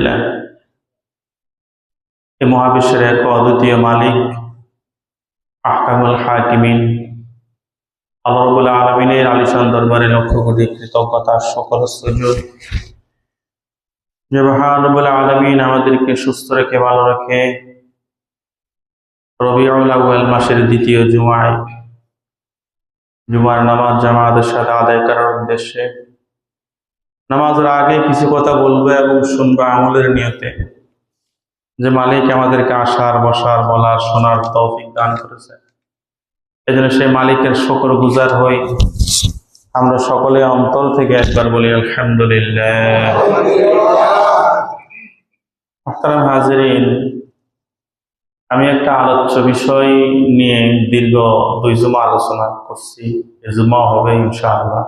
আলহামদুলিল্লাহ, এই মহাবিশ্বের এক অদ্বিতীয় মালিক আহকামুল হাকিমিন আল্লাহ রাব্বুল আলামিনের আলিশান দরবারে লক্ষ কোটি কৃতজ্ঞতা, সকল সুজুদ যে মহান রব্বুল আলামিন আমাদেরকে সুস্থ রেখে ভালো রেখে রবিউল আউয়াল মাসের দ্বিতীয় জুমার নামাজ জামাতের সাথে আদায় করার উদ্দেশ্যে নামাজের আগে কিছু কথা বলবো এবং শুনবো আমলের নিয়তে যে মালিক আমাদেরকে আসার, বসার, বলার, শোনার তৌফিক দান করেছে। এই জন্য সেই মালিকের শুকর গুজার হই। আমরা সকলে অন্তর থেকে একবার বলি আলহামদুলিল্লাহ। মুহতারাম হাজিরিন, আমি একটা আলোচ্য বিষয় নিয়ে দীর্ঘ 2 জুমা আলোচনা করছি। এই জুমা হবে ইনশাআল্লাহ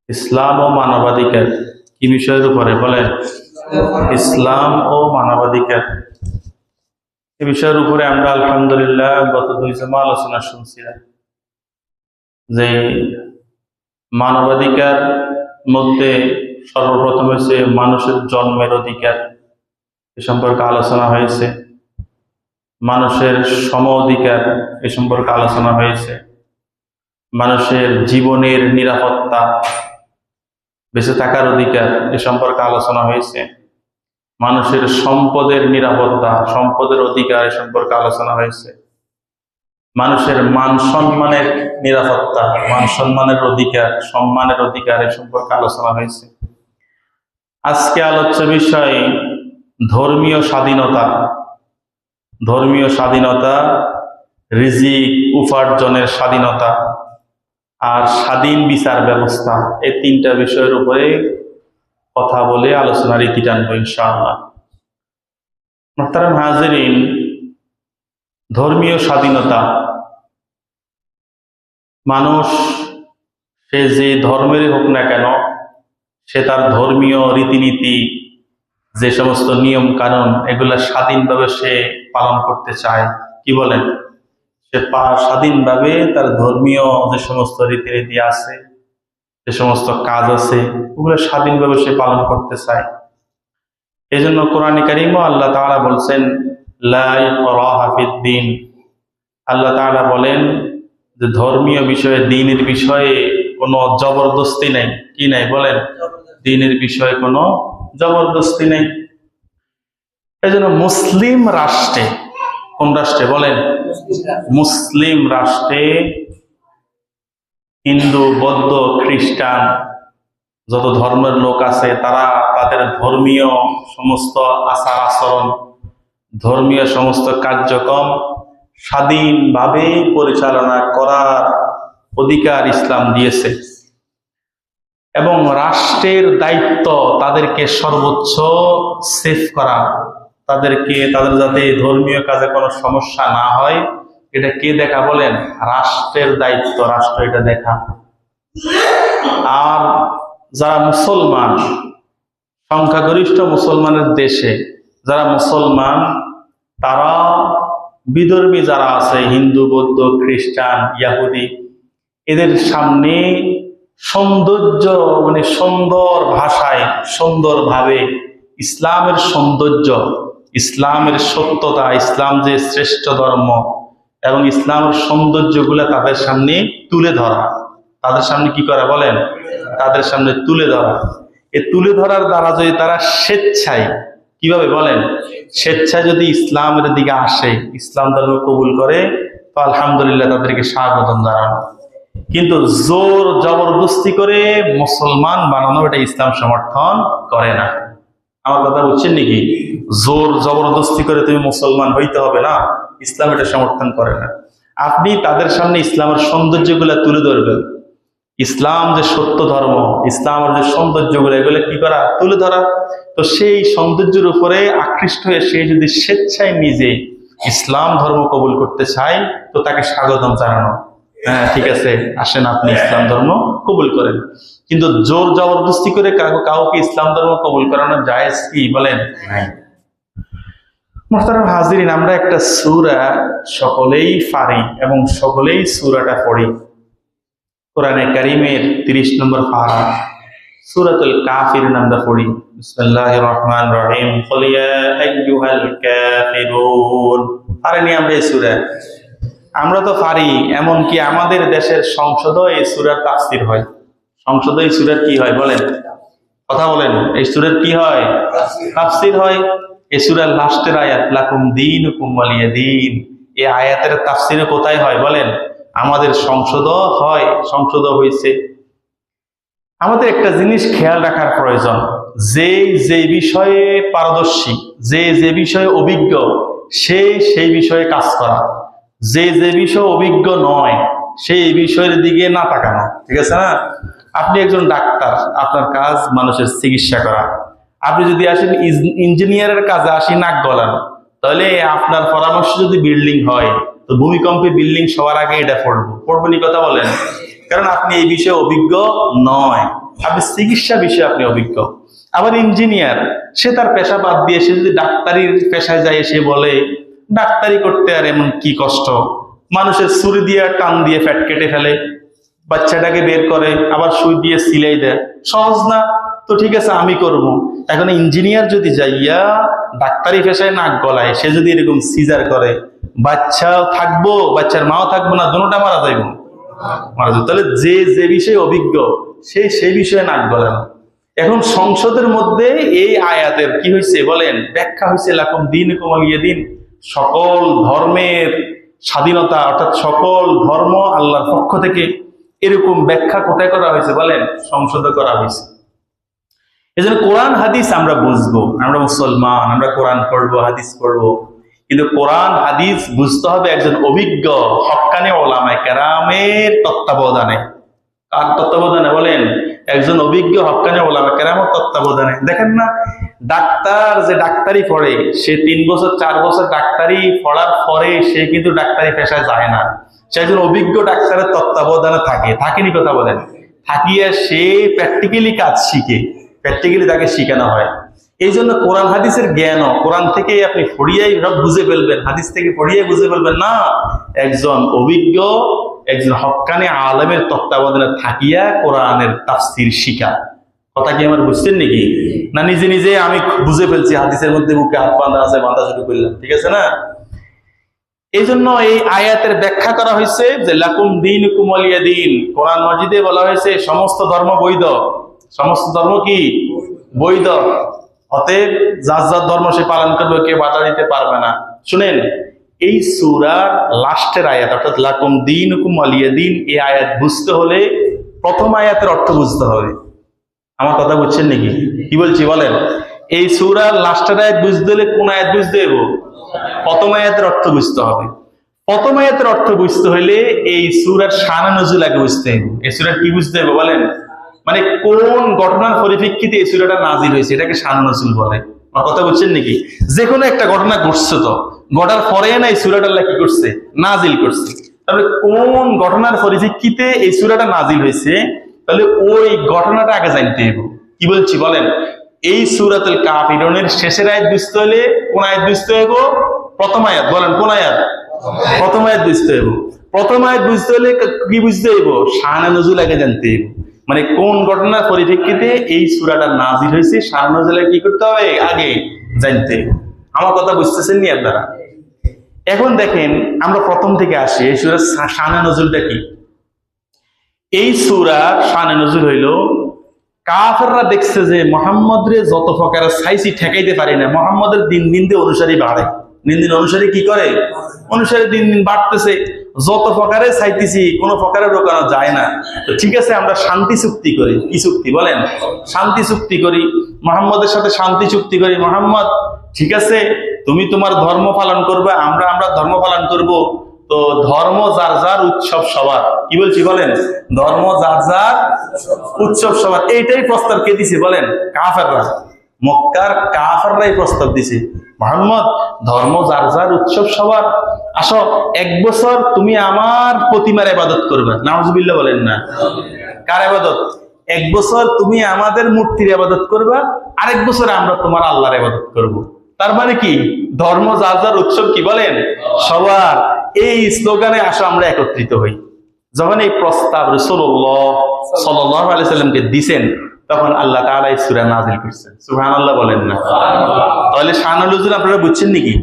ইসলাম ও মানবাধিকার। কি বিষয়ের উপরে বলেন? ইসলাম ও মানবাধিকার। এই বিষয়ের উপরে আমরা আলহামদুলিল্লাহ গত 2 জুমা আলোচনা শুনছিলাম যে মানবাধিকার মধ্যে সর্বপ্রথম হয়েছে মানুষের জন্মের অধিকার, এ সম্পর্কে আলোচনা হয়েছে। মানুষের সম অধিকার, এ সম্পর্কে আলোচনা হয়েছে। মানুষের জীবনের নিরাপত্তা, বেঁচে থাকার অধিকার, এ সম্পর্কে আলোচনা হয়েছে। মানুষের সম্পদের নিরাপত্তা, সম্পদের অধিকার, এ সম্পর্কে আলোচনা হয়েছে। মানুষের মান সম্মানের নিরাপত্তা, মান সম্মানের অধিকার, সম্মানের অধিকার, এ সম্পর্কে আলোচনা হয়েছে। আজকে আলোচ্য বিষয় ধর্মীয় স্বাধীনতা। ধর্মীয় স্বাধীনতা, রিজিক উপার্জনের স্বাধীনতা আর স্বাধীন বিচার ব্যবস্থা, এই 3টা বিষয়ের উপরে কথা বলে আলোচনার ইতি টানবো ইনশাআল্লাহ। মুহতারাম হাজিরিন, ধর্মীয় স্বাধীনতা, মানুষ সে যে ধর্মেরই হোক না কেন, সে তার ধর্মীয় রীতিনীতি, যে সমস্ত নিয়ম কানুন, এগুলা স্বাধীনভাবে সে পালন করতে চায়। কি বলেন? সে স্বাধীনভাবে তার ধর্মীয় যে সমস্ত রীতিনীতি আছে, যে সমস্ত কাজ আছে, ওগুলো স্বাধীনভাবে সে পালন করতে চায়। এই জন্য কোরআনে কারিমে আল্লাহ তাআলা বলছেন লা ইকরাহা ফিদ্দীন। আল্লাহ তাআলা বলেন যে ধর্মীয় বিষয়ে, দ্বীনের বিষয়ে কোনো জবরদস্তি নেই। কি নাই বলেন? দ্বীনের বিষয়ে কোনো জবরদস্তি নেই। এই জন্য মুসলিম রাষ্ট্রে, কোন রাষ্ট্রে বলেন? মুসলিম রাষ্ট্রে হিন্দু, বৌদ্ধ, খ্রিস্টান যত ধর্মের লোক আছে, তারা তাদের ধর্মীয় সমস্ত আচার আচরণ, ধর্মীয় সমস্ত কার্যক্রম স্বাধীনভাবে পরিচালনা করার অধিকার ইসলাম দিয়েছে। এবং রাষ্ট্রের দায়িত্ব তাদেরকে সর্বোচ্চ সেফ করা, তাদের যাতে ধর্মীয় কাজে কোনো সমস্যা না হয়, এটা কে দেখা বলেন? রাষ্ট্রের দায়িত্ব, রাষ্ট্র এটা দেখা। আর যারা মুসলমান, সংখ্যাগরিষ্ঠ মুসলমানের দেশে যারা মুসলমান, তারা বিধর্মী যারা আছে, হিন্দু, বৌদ্ধ, খ্রিস্টান, ইয়াহুদি, এদের সামনে সৌন্দর্য, মানে সুন্দর ভাষায়, সুন্দরভাবে ইসলামের সৌন্দর্য, ইসলামের সত্যতা, ইসলাম যে শ্রেষ্ঠ ধর্ম এবং ইসলামের সৌন্দর্যগুলা তাদের সামনে তুলে ধরা। তাদের সামনে কি করা বলেন? তাদের সামনে তুলে ধরা। এই তুলে ধরার দ্বারা যদি তারা স্বেচ্ছায়, কিভাবে বলেন? স্বেচ্ছায় যদি ইসলামের দিকে আসে, ইসলাম ধর্ম কবুল করে, তো আলহামদুলিল্লাহ তাদেরকে স্বাগতম জানানো। কিন্তু জোর জবরদস্তি করে মুসলমান বানানো, এটা ইসলাম সমর্থন করে না। আমার কথা বুঝছেন নাকি? জোর জবরদস্তি করে তুমি মুসলমান হইতে হবে না, ইসলাম এটা সমর্থন করে না। আপনি তাদের সামনে ইসলামের সৌন্দর্যগুলা তুলে ধরবেন, ইসলাম যে সত্য ধর্ম, ইসলামের যে সৌন্দর্যগুলো, এগুলো কি করা? তুলে ধরা। তো সেই সৌন্দর্যের উপরে আকৃষ্ট হয়ে সে যদি স্বেচ্ছায় নিজে ইসলাম ধর্ম কবুল করতে চায়, তো তাকে স্বাগতম জানানো। হ্যাঁ, ঠিক আছে, আসেন আপনি ইসলাম ধর্ম কবুল করেন। কিন্তু জোর জবরদস্তি করে কাউকে ইসলাম ধর্ম কবুল করানো জায়েজ কি বলেন? নাই। মুহতারাম হাজিরিন, আমরা একটা সূরা সকলেই পারি এবং সকলেই সূরাটা পড়ি। কোরআনে কারিমের 30 নম্বর পারা, সূরাতুল কাফির আমরা পড়ি। বিসমিল্লাহির রহমানির রহিম। কুল ইয়া আইয়ুহাল কাফিরুন। পারেনি আমরা এই সূরা? আমরা তো পারি, এমনকি আমাদের দেশের সংসদও এই সূরার তাফসীর হয়। সংসদে এই সূরার কি হয় বলেন? কথা বলেন, এই সূরার কি হয়? তাফসীর হয়। এই সূরার লাস্টের আয়াত লাকুম দীনুকুম ওয়ালিয়া দীন, এই আয়াতের তাফসীর কোথায় হয় বলেন? আমাদের সংসদও হয়, সংসদও হয়েছে। আমাদের একটা জিনিস খেয়াল রাখার প্রয়োজন, যে যে বিষয়ে পারদর্শী, যে যে বিষয়ে অভিজ্ঞ, সেই বিষয়ে কাজ করা। যে যে বিষয়ে অভিজ্ঞ নয় সেই বিষয়ের দিকে না তাকানো, ঠিক আছে না? আপনি একজন ডাক্তার, আপনার কাজ মানুষের চিকিৎসা করা। আপনি যদি আসেন ইঞ্জিনিয়ারের কাজে আসি নাক গলানো, তাহলে আপনার পরামর্শ যদি বিল্ডিং হয়, তো ভূমিকম্পে বিল্ডিং সবার আগে এটা পড়বনি, কথা বলেন? কারণ আপনি এই বিষয়ে অভিজ্ঞ নয়, আপনি চিকিৎসা বিষয়ে আপনি অভিজ্ঞ। আবার ইঞ্জিনিয়ার, সে তার পেশা বাদ দিয়ে সে যদি ডাক্তারির পেশায় যায়, সে বলে ডাক্তারি করতে আর এমন কি কষ্ট, মানুষের ছুরি দিয়ে টান দিয়ে ফ্যাট কেটে ফেলে, বাচ্চাটাকে বের করে, আবার সুই দিয়ে সিলাই দেয়, সহজ না? তো ঠিক আছে আমি করব। এখন ইঞ্জিনিয়ার যদি যাইয়া ডাক্তারি পেশায় নাক গলায়, সে যদি এরকম সিজার করে, বাচ্চাও থাকবো, বাচ্চার মাও থাকবো না, দুটোটা মারা যাইব, মারা যাবে। তাহলে যে যে বিষয়ে অভিজ্ঞ সেই বিষয়ে নাক গলে না। এখন সংসদের মধ্যে এই আয়াতের কি হয়েছে বলেন? ব্যাখ্যা হয়েছে লাকুম দীনুকুম ওয়ালিয়া দীন, সকল ধর্মের স্বাধীনতা, অর্থাৎ সকল ধর্ম আল্লাহর পক্ষ থেকে, এরকম ব্যাখ্যা কোথায় করা হয়েছে বলেন? সংসদে করা হয়েছে। এই জন্য কোরআন হাদিস আমরা বুঝবো, আমরা মুসলমান, আমরা কোরআন পড়বো, হাদিস পড়বো, কিন্তু কোরআন হাদিস বুঝতে হবে একজন অভিজ্ঞ হক্কানি ওলামায়ে কেরামের তত্ত্বাবধানে। কার তত্ত্বাবধানে বলেন? একজন অভিজ্ঞ হক্কানি ওলামায়ে কেরামের তত্ত্বাবধানে। দেখেন না, ডাক্তার যে ডাক্তারি পড়ে, সে 3 বছর 4 বছর ডাক্তারি পড়ার পরে সে কিন্তু ডাক্তারি পেশায় যায় না, সে একজন অভিজ্ঞ ডাক্তারের তত্ত্বাবধানে থাকে, থাকেনি, কথা বলেন? থাকিয়ে সে প্র্যাকটিক্যালি কাজ শিখে, প্র্যাকটিক্যালি তাকে শেখানো হয়। এই জন্য কোরআন হাদিসের জ্ঞানও কোরআন থেকে আপনি পড়িয়াই সব বুঝে ফেলবেন, হাদিস থেকে পড়িয়াই বুঝে ফেলবেন না, একজন অভিজ্ঞ, একজন হক্কানি আলেমের তত্ত্বাবধানে থাকিয়া কোরআনের তাফসীর শিখা। কথা কি আমার বুঝছেন নাকি? না নিজে নিজে আমি বুঝে ফেলছি, হাদিসের মধ্যে বুকে হাত বাঁধা আছে, বাঁধা শুরু করলাম, ঠিক আছে না? এই জন্য এই আয়াতের ব্যাখ্যা করা হয়েছে যে লাকুম দীনুকুম ওয়ালিয়া দীন। কোরআন মাজিদে বলা হয়েছে সমস্ত ধর্ম বৈধ, সমস্ত ধর্ম কি বৈধ, অতএব যার যার ধর্ম সে পালন করবে, কেউ বাধা দিতে পারবে না। শুনেন, এই সূরার লাস্টের আয়াত, অর্থাৎ লাকুম দীনুকুম ওয়ালিয়া দীন, এই আয়াত বুঝতে হলে প্রথম আয়াতের অর্থ বুঝতে হবে। আমার কথা বুঝছেন নাকি? কি বলছি বলেন? এই সূরার লাস্টের আয়াত বুঝতে হলে কোন আয়াত বুঝতে হবে? প্রথম আয়াতের অর্থ বুঝতে হবে। প্রথম আয়াতের অর্থ বুঝতে হলে এই সূরার শান নজুল আগে বুঝতে হবে। এই সূরার কি বুঝতে হবে বলেন? মানে কোন ঘটনার পরিপ্রেক্ষিতে এই সূরাটা নাজিল হয়েছে, এটাকে শান নজুল বলে। আমার কথা বুঝছেন নাকি? যে কোনো একটা ঘটনা ঘটছে, তো ঘটার পরে না এই সূরাটা আল্লাহ কি করছে? নাজিল করছে। তাহলে কোন ঘটনার পরিপ্রেক্ষিতে এই সূরাটা নাজিল হয়েছে, তাহলে ওই ঘটনাটা আগে জানতে হবে। কি বলছি বলেন? এই সূরাতুল কাফিরুনের শেষের আয়াত বুঝতে হলে কোন আয়াত বুঝতে হবে? প্রথম আয়াত। বলেন কোন আয়াত? প্রথম আয়াত বুঝতে হবে। প্রথম আয়াত বুঝতে হলে কি বুঝতে হবে? শান নজুল আগে জানতে হবে। মানে কোন ঘটনার পরিপ্রেক্ষিতে এই সূরাটা নাজিল হয়েছে, শান নজুল কি করতে হবে? আগে জানতে হবে। আমার কথা বুঝতেছেন নি আপনারা? এখন দেখেন, আমরা প্রথম থেকে আসি, এই সূরার শান নজুলটা কি? এই সূরার শান নজুল হইল, কাফেররা দেখছে যে মোহাম্মদ রে যত প্রকার সাইসি ঠেকাইতে পারি না, মোহাম্মদের দিন দিন দিয়ে অনুসারী বাড়ে, দিন দিন অনুসারী কি করে? অনুসারী দিন দিন বাড়তেছে, যত প্রকারে চাইতেছি কোনো প্রকারে রোকানো যায় না। তো ঠিক আছে, আমরা শান্তি চুক্তি করি। কি চুক্তি বলেন? শান্তি চুক্তি করি, মোহাম্মদের সাথে শান্তি চুক্তি করি। মোহাম্মদ, ঠিক আছে, তুমি তোমার ধর্ম পালন করবে, আমরা ধর্ম পালন করব। তো ধর্ম যার যার, উৎসব সবার। কি বলছি বলেন? ধর্ম যার যার, উৎসব সবার। এইটাই প্রস্তাব কে দিছে বলেন? কাফেররা, মক্কার কাফেররাই প্রস্তাব দিছে। মোহাম্মদ, ধর্ম যার যার, উৎসব সবার। আসো, 1 বছর তুমি আমার প্রতিমার ইবাদত করবে। নাউজুবিল্লাহ বলেন না? কার ইবাদত? 1 বছর তুমি আমাদের মূর্তির ইবাদত করবে, আরেক বছর আমরা তোমার আল্লাহর ইবাদত করব। তার মানে কি? ধর্ম যার যার, উৎসব কি বলেন? সবার। এই স্লোগানে আসো আমরা একত্রিত হই। যখন এই প্রস্তাব রাসূলুল্লাহ সাল্লাল্লাহু আলাইহি সাল্লামকে দিছেন, তখন আল্লাহ তাআলা এই সূরা নাযিল করছেন। সুবহানাল্লাহ বলেন না? তাহলে শানুল নুজুল আপনারা বুঝছেন নাকি?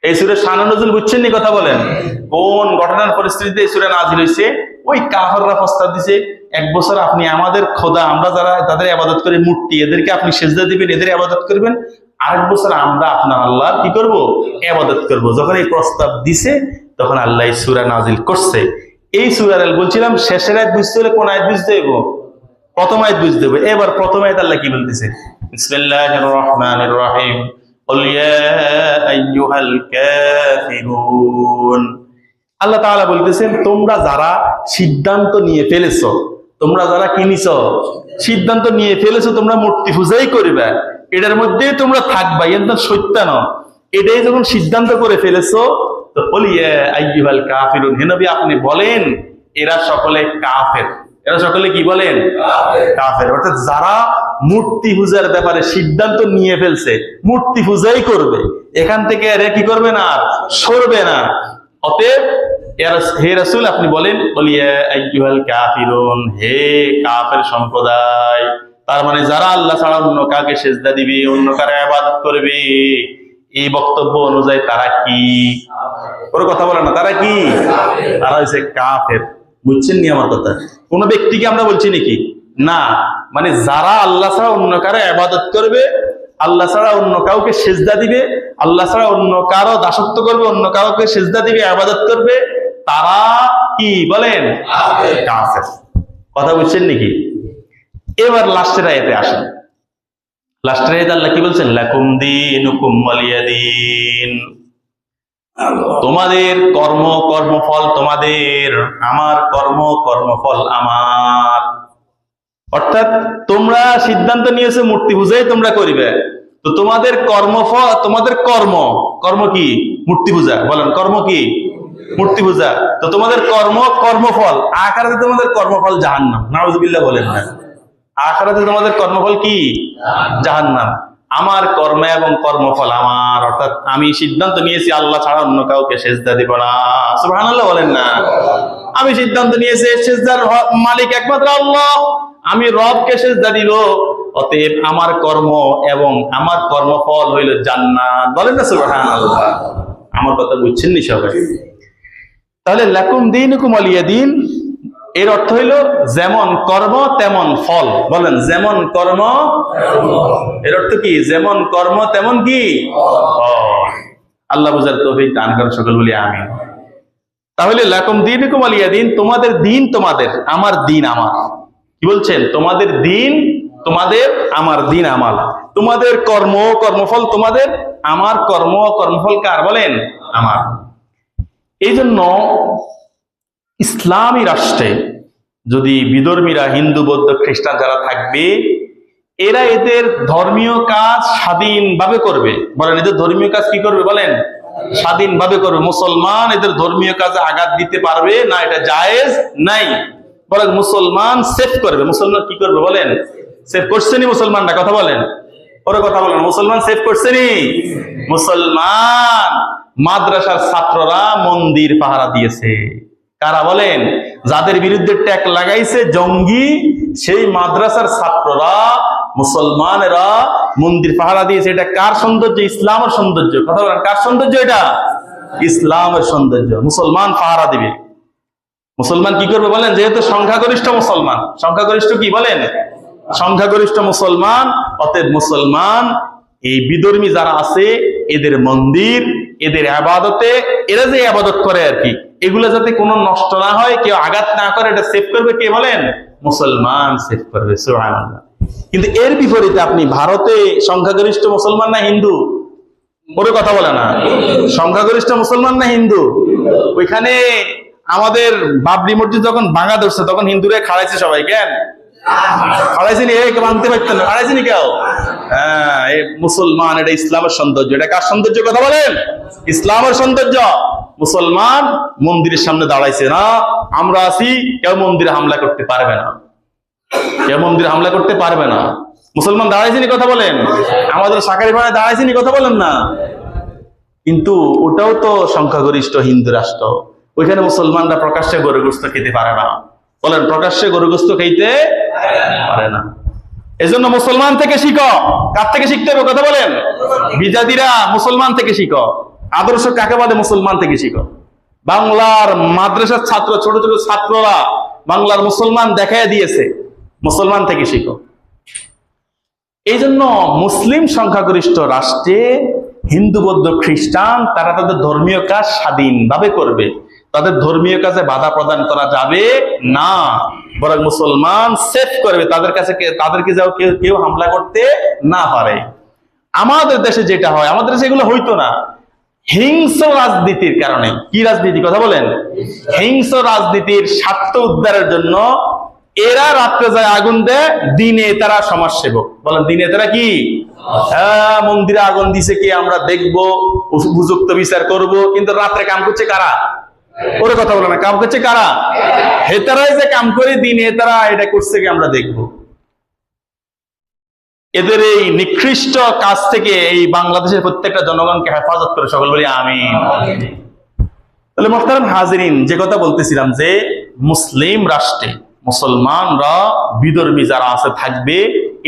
এই সূরা শানুল নুজুল বুঝছেন নি? কথা বলেন। কোন ঘটনার পরিস্থিতিতে এই সূরা নাযিল হয়েছে? ওই কাফেররা প্রস্তাব দিছে, 1 বছর আপনি আমাদের খোদা, আমরা যারা তাদের ইবাদত করি মূর্তি, এদেরকে আপনি সিজদা দিবেন, এদের ইবাদত করবেন, আরেক বছর আমরা আপনার আল্লাহর কি করব? ইবাদত করব। যখন এই প্রস্তাব দিছে তখন আল্লাহ এই সূরা নাযিল করছে। এই সূরার বলছিলাম শেষের আয়াত বুঝতে হলে কোন আয়াত বুঝতে হবে? প্রথম আয়াত বুঝতে হবে। এবার প্রথম আয়াত আল্লাহ কি বলতেছে? বিসমিল্লাহির রহমানির রহিম, কুল ইয়া আইয়ুহাল কাফিরুন। আল্লাহ তাআলা বলতেছেন, তোমরা যারা সিদ্ধান্ত নিয়ে ফেলেছো, তোমরা যারা কি নিছো? সিদ্ধান্ত নিয়ে ফেলেছো তোমরা মূর্তি পূজাই করবে, এটার মধ্যেই তোমরা থাকবা, এটা সত্য না। এটাই যখন সিদ্ধান্ত করে ফেলেছো, তো কুল ইয়া আইয়ুহাল কাফিরুন, হে নবী আপনি বলেন এরা সকলে কাফের। এরা সকলে কি বলেন? কাফের। অর্থাৎ যারা মূর্তি পূজার ব্যাপারে সিদ্ধান্ত নিয়ে ফেলছে, মূর্তি পূজাই করবে, এখান থেকে এরা কি করবে না? আর সরবে না। অতএব হে রাসূল আপনি বলেন, কুল ইয়া আইয়ুহাল কাফিরুন, হে কাফের সম্প্রদায়। তার মানে যারা আল্লাহ ছাড়া অন্য কাউকে সিজদা দিবে, অন্য কারো ইবাদত করবে, এই বক্তব্য অনুযায়ী তারা কি? ওর কথা বলে না, তারা কি? তারা হচ্ছে কাফের। বুঝছেন নি আমার কথা? কোন ব্যক্তিকে আমরা বলছি নাকি? না, মানে যারা আল্লাহ ছাড়া অন্য কারো ইবাদত করবে, আল্লাহ ছাড়া অন্য কাউকে সিজদা দিবে, আল্লাহ ছাড়া অন্য কারো দাসত্ব করবে, অন্য কাউকে সিজদা দিবে, ইবাদত করবে, তারা কি বলেন? কাফের। কথা বুঝছেন নাকি? এবার লাস্টের আয়াতে আসেন। লাস্টের আয়াতে আল্লাহ কি বলছেন? লাকুম দীনুকুম ওয়ালিয়া দীন। তোমাদের কর্ম কর্মফল তোমাদের, আমার কর্ম কর্মফল আমার। অর্থাৎ তোমরা সিদ্ধান্ত নিয়েছো মূর্তি পূজাই তোমরা করিবে, তো তোমাদের কর্মফল, তোমাদের কর্ম, কর্ম কি? মূর্তি পূজা। বলেন কর্ম কি? মূর্তি পূজা। তো তোমাদের কর্ম কর্মফল, আখিরাতে তোমাদের কর্মফল জাহান্নাম। নাউযুবিল্লাহ বলেন না? আখিরাতে তোমাদের কর্মফল কি? জাহান্নাম। আমার কর্ম এবং কর্মফল আমার। অর্থাৎ আমি সিদ্ধান্ত নিয়েছি আল্লাহ ছাড়া অন্য কাউকে সিজদা দিব না। সুবহানাল্লাহ বলেন না? আমি সিদ্ধান্ত নিয়েছি সিজদার মালিক একমাত্র আল্লাহ, আমি রবকে সিজদা দিব। অতএব আমার কর্ম এবং আমার কর্মফল হইল জান্নাত। বলেন না সুবহানাল্লাহ? আমার কথা বুঝছেন নি সবাই? তাহলে লাকুম দীনুকুম ওয়ালিয়া দীন এর অর্থ হইল যেমন কর্ম তেমন ফল। বলেন যেমন কর্ম, এর অর্থ কি? যেমন কর্ম তেমন কি ফল। আল্লাহ বুঝার তৌফিক দান করেন সকল বলি আমিন। তাহলে লাকুম দীনুকুম ওয়ালিয়া দীন, তোমাদের দিন তোমাদের, আমার দিন আমার। কি বলছেন? তোমাদের দিন তোমাদের, আমার দিন আমার। তোমাদের কর্ম কর্মফল তোমাদের, আমার কর্ম কর্মফল কার? বলেন আমার। এই জন্য ইসলামী রাষ্ট্রে যদি বিধর্মীরা, হিন্দু বৌদ্ধ খ্রিস্টান যারা থাকবে, এরা এদের ধর্মীয় কাজ স্বাধীনভাবে করবে। বলেন এদের ধর্মীয় কাজ কি করবে? বলেন স্বাধীনভাবে করবে। মুসলমান এদের ধর্মীয় কাজে আঘাত দিতে পারবে না, এটা জায়েজ নাই। বলেন মুসলমান সেফ করবে। মুসলমান কি করবে? বলেন সেফ করছেনি মুসলমানরা? কথা বলেন, ওরা কথা বলেন। মুসলমান সেফ করছেনি? মুসলমান মাদ্রাসার ছাত্ররা মন্দির পাহারা দিয়েছে। কারা? বলেন যাদের বিরুদ্ধে ট্যাগ লাগাইছে জঙ্গি, সেই মাদ্রাসার ছাত্ররা, মুসলমানেরা মন্দির পাহারা দিয়েছে। এটা কার সৌন্দর্য? ইসলামের সৌন্দর্য। কথা বলেন কার সৌন্দর্য? এটা ইসলামের সৌন্দর্য। মুসলমান পাহারা দিবে। মুসলমান কি করবে? বলেন যেহেতু সংখ্যাগরিষ্ঠ মুসলমান, সংখ্যাগরিষ্ঠ কি? বলেন সংখ্যাগরিষ্ঠ মুসলমান। অতএব মুসলমান এই বিধর্মী যারা আছে, এদের মন্দির, এদের ইবাদতে, এরা যে ইবাদত করে আর কি, এগুলো যাতে কোনো নষ্ট না হয়, কেউ আঘাত না করে, এটা সেভ করবে কে? বলেন মুসলমান সেভ করবে। সুবহানাল্লাহ। কিন্তু এর বিপরীতে আপনি ভারতে সংখ্যাগরিষ্ঠ মুসলমান না হিন্দু? ওরে কথা বলে না? সংখ্যাগরিষ্ঠ মুসলমান না হিন্দু? ওইখানে আমাদের বাবরি মসজিদ যখন ভাঙা ধরছে, তখন হিন্দুরা খাড়াইছে সবাই। কেন খাড়াইছিনি? মানতে পারতেন না, খাড়াইছিনি কেউ? হ্যাঁ, এই মুসলমান, এটা ইসলামের সৌন্দর্য। এটা কার সৌন্দর্য? কথা বলেন ইসলামের সৌন্দর্য। মুসলমান মন্দিরের সামনে দাঁড়াইছে, না আমরা আছি, কেউ মন্দিরে হামলা করতে পারবে না, কেউ মন্দিরে হামলা করতে পারবে না। মুসলমান দাঁড়াইছিনি? কথা বলেন। আমাদের সাকারি পাড়ায় দাঁড়াইছিনি? কথা বলেন না? কিন্তু ওটাও তো সংখ্যাগরিষ্ঠ হিন্দু রাষ্ট্র। ওইখানে মুসলমানরা প্রকাশ্যে গরু গোশত খেতে পারে না। বলেন প্রকাশ্যে গরু গোশত খাইতে পারে না। এজন্য মুসলমান থেকে শিখো। কার থেকে শিখতে হবে কথা বলেন? বিজাতিরা মুসলমান থেকে শিখো। আদর্শ কাকে বলে? মুসলমান থেকে শিখো। বাংলার মাদ্রাসার ছাত্র, ছোট ছোট ছাত্ররা বাংলার মুসলমান দেখায় দিয়েছে, মুসলমান থেকে শিখো। এই জন্য মুসলিম সংখ্যাগরিষ্ঠ রাষ্ট্রে হিন্দু, বৌদ্ধ, খ্রিস্টান তারা তাদের ধর্মীয় কাজ স্বাধীনভাবে করবে, তাদের ধর্মীয় কাজে বাধা প্রদান করা যাবে না, বরং মুসলমান সেফ করবে, তাদেরকে যাও কেউ হামলা করতে না পারে। আমাদের দেশে যেটা হয়, আমাদের দেশে এগুলো হইতো না, হিংস্র রাজনীতির কারণে। কি রাজনীতি কথা বলেন? হিংস্র রাজনীতির স্বার্থ উদ্ধারের জন্য এরা রাত্রে যায় আগুন দেয়, দিনে তারা সমাজসেবক। বলেন দিনে তারা কি? মন্দিরে আগুন দিছে কি আমরা দেখবো, উপযুক্ত বিচার করব, কিন্তু রাত্রে কাম করছে কারা? ওরে কথা বলে না, কাম করছে কারা? হেতারাই যে কাম করে, দিনে তারা এটা করছে কি আমরা দেখবো। এদের এই নিকৃষ্ট কাজ থেকে এই বাংলাদেশের প্রত্যেকটা জনগণকে হেফাজত করে সকল বলি আমিন। তাহলে মোহতারাম হাজিরিন, যে কথা বলতেছিলাম যে মুসলিম রাষ্ট্রে মুসলমানরা বিধর্মী যারা আছে থাকবে,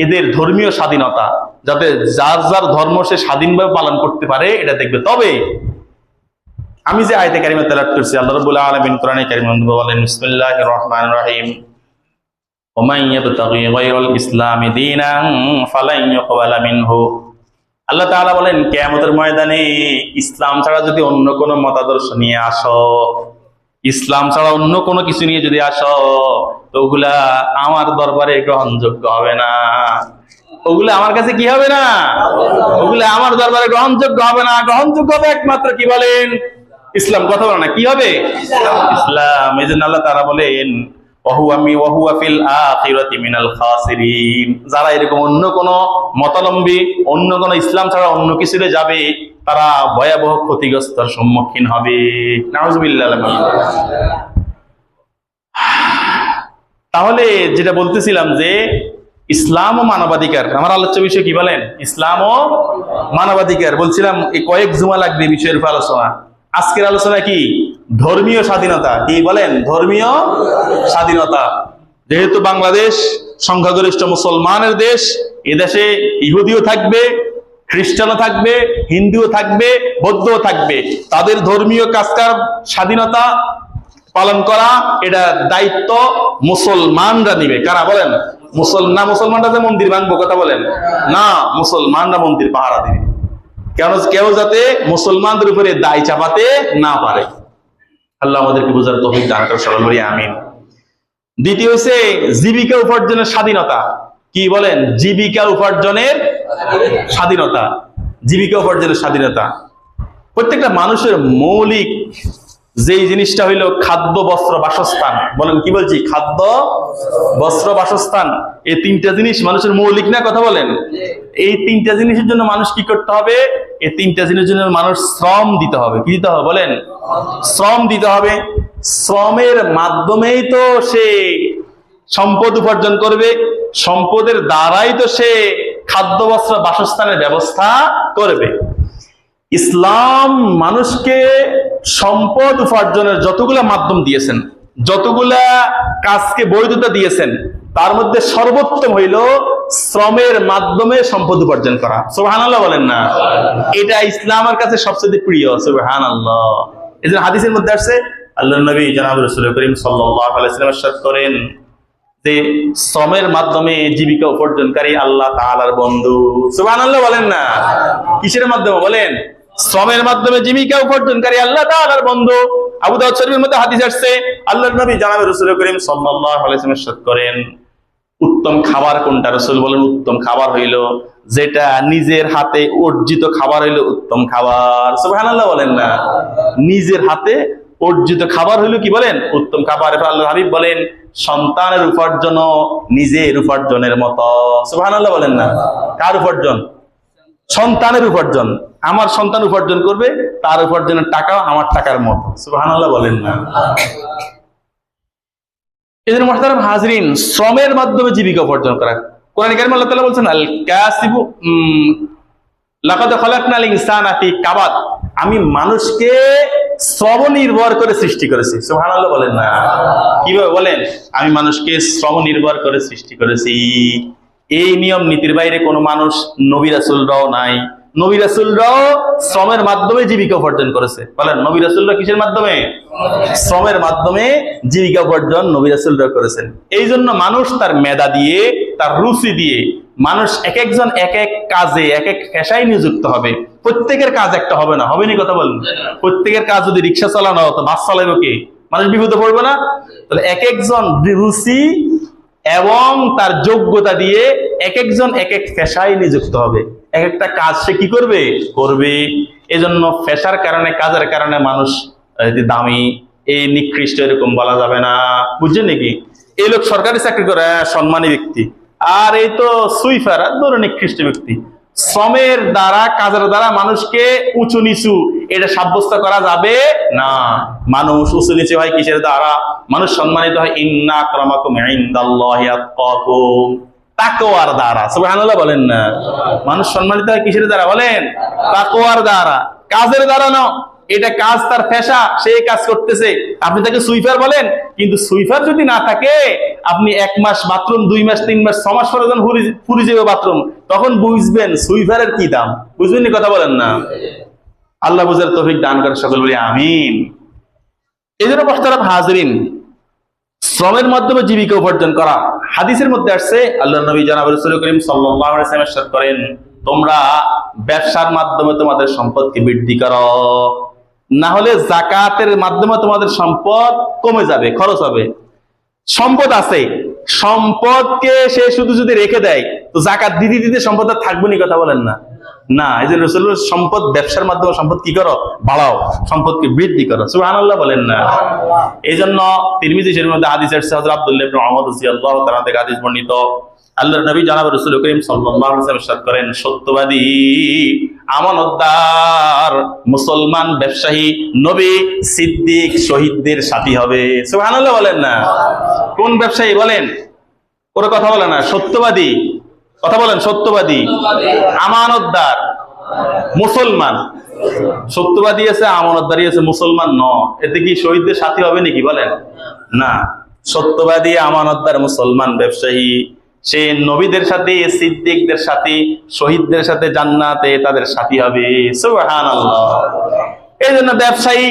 এদের ধর্মীয় স্বাধীনতা যাতে যার যার ধর্ম সে স্বাধীনভাবে পালন করতে পারে এটা দেখবে। তবে আমি যে আয়াতে কারিমা তেলাওয়াত করছি, আল্লাহ রাব্বুল আলামিন কোরআনে কারিমে বলেন, বিসমিল্লাহির রহমানির রহিম, ওমান ইয়াবতাগি গায়রাল ইসলামি দীনান ফালান ইউকবালা মিনহু। আল্লাহ তাআলা বলেন, কিয়ামতের ময়দানে ইসলাম ছাড়া যদি অন্য কোনো মতাদর্শ নিয়ে আসো, ইসলাম ছাড়া অন্য কোনো কিছু নিয়ে যদি আসো, তো ওগুলা আমার দরবারে গ্রহণযোগ্য হবে না। ওগুলো আমার কাছে কি হবে না? ওগুলো আমার দরবারে গ্রহণযোগ্য হবে না। গ্রহণযোগ্য হবে একমাত্র কি বলেন? ইসলাম। কথা বলে না, কি হবে? ইসলাম। এই জন্য আল্লাহ তাআলা বলেন, ওয়াহুয়া ফিল আখিরাতি মিনাল খাসিরিন। যারা এরকম অন্য কোন মতাবলম্বী, অন্য কোন ইসলাম ছাড়া অন্য কিছুতে যাবে, তারা ভয়াবহ ক্ষতিগ্রস্তর সম্মুখীন হবে। নাউজুবিল্লাহ। তাহলে যেটা বলতেছিলাম যে ইসলাম ও মানবাধিকার, আমার আলোচ্য বিষয় কি বলেন? ইসলাম ও মানবাধিকার। বলছিলাম এই কয়েক জুমা লাগবে বিষয়ের উপর আলোচনা। আজকের আলোচনা কি? ধর্মীয় স্বাধীনতা। কি বলেন? ধর্মীয় স্বাধীনতা। যেহেতু বাংলাদেশ সংখ্যাগরিষ্ঠ মুসলমানের দেশ, এদেশে ইহুদিও থাকবে, খ্রিস্টানও থাকবে, হিন্দুও থাকবে, বৌদ্ধও থাকবে। তাদের ধর্মীয় কাজকার স্বাধীনতা পালন করা, এটা দায়িত্ব মুসলমানরা নিবে। কারা বলেন? মুসলমানরা যে মন্দির ভাঙবো কথা বলেন না, মুসলমানরা মন্দির পাহারা দিবে। কেউ যাতে মুসলমানদের উপরে দায় চাপাতে না পারে। আল্লাহ আমাদেরকে বুঝার তৌফিক দান করুন, সকল বলি আমিন। দ্বিতীয় হচ্ছে জীবিকা উপার্জনের স্বাধীনতা। কি বলেন? জীবিকা উপার্জনের স্বাধীনতা। জীবিকা উপার্জনের স্বাধীনতা প্রত্যেকটা মানুষের মৌলিক যেই জিনিসটা হইল খাদ্য, বস্ত্র, বাসস্থান। বলেন কি বলছি? খাদ্য, বস্ত্র, বাসস্থান। এই তিনটা জিনিস মানুষের মৌলিক না? কথা বলেন। এই তিনটা জিনিসের জন্য মানুষ কি করতে হবে? এই তিনটা জিনিসের জন্য মানুষ শ্রম দিতে হবে। কি দিতে হবে বলেন? শ্রম দিতে হবে। শ্রমের মাধ্যমেই তো সে সম্পদ উপার্জন করবে, সম্পদের দ্বারাই তো সে খাদ্য, বস্ত্র, বাসস্থানের ব্যবস্থা করবে। ইসলাম মানুষকে সম্পদ উপার্জনের যতগুলা মাধ্যম দিয়েছেন, যতগুলা কাজকে বৈধতা দিয়েছেন, তার মধ্যে সর্বোত্তম হইল শ্রমের মাধ্যমে সম্পদ উপার্জন করা। সুবহানাল্লাহ বলেন না? এটা ইসলামের কাছে সবচেয়ে প্রিয়। সুবহানাল্লাহ। এই জন্য হাদিসের মধ্যে আসছে, আল্লাহর নবী জনাব রাসূল করিম সাল্লাল্লাহু আলাইহি ওয়াসাল্লাম ইরশাদ করেন যে শ্রমের মাধ্যমে জীবিকা উপার্জনকারী আল্লাহ তাআলার বন্ধু। সুবহানাল্লাহ বলেন না? কিসের মাধ্যমে বলেন? শ্রমের মাধ্যমে জীবিকা উপার্জনকারী আল্লাহ তাআলার বন্ধু। আবু দাউদ শরীফের মধ্যে হাদিস আসছে, আল্লাহর নবী জনাব রাসূল করিম সাল্লাল্লাহু আলাইহি ওয়াসাল্লাম ইরশাদ করেন, উত্তম খাবার কোনটা? রাসূল বলেন, উত্তম খাবার হইল যেটা নিজের হাতে অর্জিত খাবার হইল উত্তম খাবার। সুবহানাল্লাহ বলেন না? নিজের হাতে অর্জিত খাবার হইল কি বলেন? উত্তম খাবার। এরপর আল্লাহর হাবিব বলেন, সন্তানের উপার্জন নিজের উপার্জনের মতো। সুবহানাল্লাহ বলেন না? কার উপার্জন? সন্তানের উপার্জন। আমার সন্তান উপার্জন করবে, তার উপার্জনের টাকা আমার টাকার মতো। সুবহানাল্লাহ বলেন না? এদের মুহতারাম হাজরিন, শ্রমের মাধ্যমে জীবিকা উপার্জন করা। কোরআন কারীমে আল্লাহ তাআলা বলছেন, আল কাসিবু লাকাদ খালাকনাল ইনসানা ফি কাবাদ। আমি মানুষকে শ্রম নির্ভর করে সৃষ্টি করেছি। সুবহানাল্লাহ বলেন না? কিভাবে বলেন? আমি মানুষকে শ্রম নির্ভর করে সৃষ্টি করেছি। এই নিয়ম নীতির বাইরে কোনো মানুষ, নবী রাসূলরাও নাই। নবী রাসূলরাও শ্রমের মাধ্যমে জীবিকা উপার্জন করেছে। বলেন, নবী রাসূলরা কিসের মাধ্যমে? শ্রমের মাধ্যমে জীবিকা উপার্জন নবী রাসূলরা করেছেন। এই জন্য মানুষ তার মেধা দিয়ে, তার রুচি দিয়ে, মানুষ এক একজন এক এক কাজে, এক এক পেশায় নিযুক্ত হবে। প্রত্যেকের কাজ একটা হবে না, হবে নি? কথা বলেন। প্রত্যেকের কাজ যদি রিক্সা চালানো হতো, বাস চালাইবো কে? মানুষ বিপদে পড়বে না? তাহলে এক একজন রুচি এবং তার যোগ্যতা দিয়ে এক একজন এক এক পেশায় নিযুক্ত হবে। এক একটা কাজ সে কি করবে? করবে। এজন্য পেশার কারণে, কাজের কারণে মানুষ দামি, এই নিকৃষ্ট এরকম বলা যাবে না। বুঝছেন নাকি? এই লোক সরকারি চাকরি করে, সম্মানী ব্যক্তি, আর এই তো সুইফার, ধরো নিকৃষ্ট ব্যক্তি। শ্রমের দ্বারা, কাজের দ্বারা মানুষকে উঁচু নিচু এটা সাব্যস্ত করা যাবে না। মানুষ উঁচু নিচু হয় কিসের দ্বারা? মানুষ সম্মানিত হয় ইন্না আক্রামাকুম ইনদাল্লাহি আতকাকুম, তাকওয়ার দ্বারা। সুবহানাল্লাহ বলেন না? মানুষ সম্মানিত হয় কিসের দ্বারা? বলেন, তাকওয়ার দ্বারা, কাজের দ্বারা না। এটা কাজ, তার পেশা, সেই কাজ করতেছে। আপনি তাকে সুইফার বলেন, কিন্তু সুইফার যদি না থাকে, আপনি 1 মাস বাথরুম, 2 মাস, 3 মাস, 6 মাস পরে যখন ফুরি যাবে বাথরুম, তখন বুঝবেন সুইফারের কি দাম। বুঝবেন? কথা বলেন না? আল্লাহ বুঝার তৌফিক দান করে সকল বলি আমিন। এই জন্য মোহতারাম হাজিরিন, শ্রমের মাধ্যমে জীবিকা উপার্জন করা, হাদিসের মধ্যে আসছে, আল্লাহ নবী জনাব রাসূল করিম সাল্লাল্লাহু আলাইহি ওয়াসাল্লাম ইরশাদ করেন, তোমরা ব্যবসার মাধ্যমে তোমাদের সম্পদকে বৃদ্ধি করো, না হলে যাকাতের মাধ্যমে তোমাদের সম্পদ কমে যাবে, খরচ হবে। সম্পদ আছে, সম্পদকে সে শুধু যদি রেখে দেয়, তো যাকাত দিতে দিতে সম্পদ আর থাকবে না। কথা বলেন না? না। এই যে রাসূল সম্পদ, ব্যবসার মাধ্যমে সম্পদ কি করো? বাড়াও, সম্পদকে বৃদ্ধি করো। সুবহানাল্লাহ বলেন না? এই জন্য তিরমিজি শরীফের মধ্যে হাদিস আছে, হযরত আব্দুল্লাহ ইবনে উমর রাদিয়াল্লাহু তাআলা থেকে হাদিস বর্ণিত, আল্লাহর নবী জনাব রাসূল করিম সাল্লাল্লাহু আলাইহি ওয়াসাল্লাম ইরশাদ করেন, সত্যবাদী, আমানতদার, মুসলমান, ব্যবসায়ী, নবী, সিদ্দিক, শহীদদের সাথী হবে। সুবহানাল্লাহ বলেন না? কোন ব্যবসায়ী? বলেন, ওর কথা বলে না। সত্যবাদী, কথা বলেন। সত্যবাদী, আমানতদার, মুসলমান। সত্যবাদী আছে, আমানতদারি আছে, মুসলমান ন, এতে কি শহীদদের সাথী হবে নাকি? বলেন না। সত্যবাদী, আমানতদার, মুসলমান, ব্যবসায়ী, সে নবীদের সাথে, সিদ্দিকদের সাথে, শহীদদের সাথে জান্নাতে তাদের সাথী হবে। সুবহানাল্লাহ। এই জন্য ব্যবসায়ী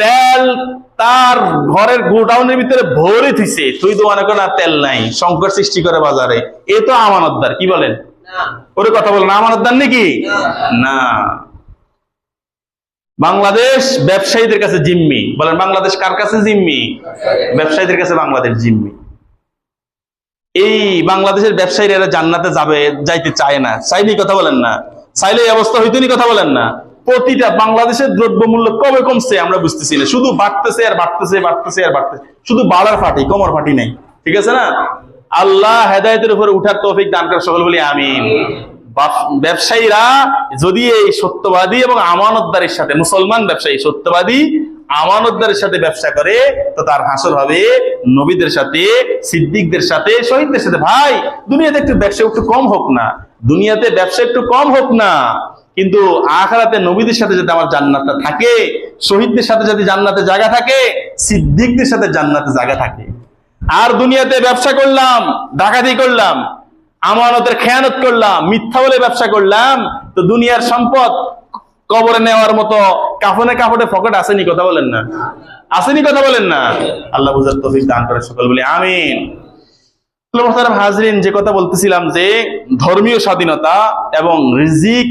তেল তার ঘরের গোডাউনের ভিতরে ভরে থইছে, তুই তো মনে করেন তেল নাই, সংকট সৃষ্টি করে বাজারে, এ তো আমানতদার। কি বলেন? ওরে কথা বলেন, আমানতদার নাকি? না। বাংলাদেশ ব্যবসায়ীদের কাছে জিম্মি। বলেন, বাংলাদেশ কার কাছে জিম্মি? ব্যবসায়ীদের কাছে বাংলাদেশ জিম্মি। এই বাংলাদেশের ব্যবসায়ীরা এরা জান্নাতে যাইতে চায় না। চাইলেই, কথা বলেন না? চাইলে এই অবস্থা হইতেনি। কথা বলেন না? প্রতিটা বাংলাদেশের দ্রব্যমূল্য কবে কমছে আমরা বুঝতেছি না, শুধু বাড়তেছে আর বাড়তেছে, বাড়তেছে আর বাড়তেছে, শুধু বাড়ার ফাটি, কমার ফাটি নেই। ঠিক আছে না? আল্লাহ হেদায়েতের উপরে উঠার তৌফিক দান করে সকল বলি আমিন। ব্যবসায়ীরা যদি এই সত্যবাদী এবং আমানতদারের সাথে, মুসলমান ব্যবসায়ী সত্যবাদী আমানতদারের সাথে ব্যবসা করে, তো তার হাসর হবে নবীদের সাথে, সিদ্দিকদের সাথে, শহীদদের সাথে। ভাই, দুনিয়াতে একটু ব্যবসা একটু কম হোক না, দুনিয়াতে ব্যবসা একটু কম হোক না, কিন্তু আখিরাতে নবীদের সাথে যদি আমার জান্নাতটা থাকে, শহীদদের সাথে যদি জান্নাতে জায়গা থাকে, সিদ্দিকদের সাথে জান্নাতে জায়গা থাকে। আর দুনিয়াতে ব্যবসা করলাম, ডাকাতি করলাম, আমানতের খেয়ানত করলাম, মিথ্যা বলে ব্যবসা করলাম, তো দুনিয়ার সম্পদ কবরে নেওয়ার মতো কাফনে কাপড়ে পকেট আসেনি। কথা বলেন না? আসেনি? কথা বলেন না? আল্লাহ বুঝার তৌফিক দান করে সকল বলি আমিন। মুহতারাম হাজরিন, যে কথা বলতেছিলাম যে ধর্মীয় স্বাধীনতা এবং রিজিক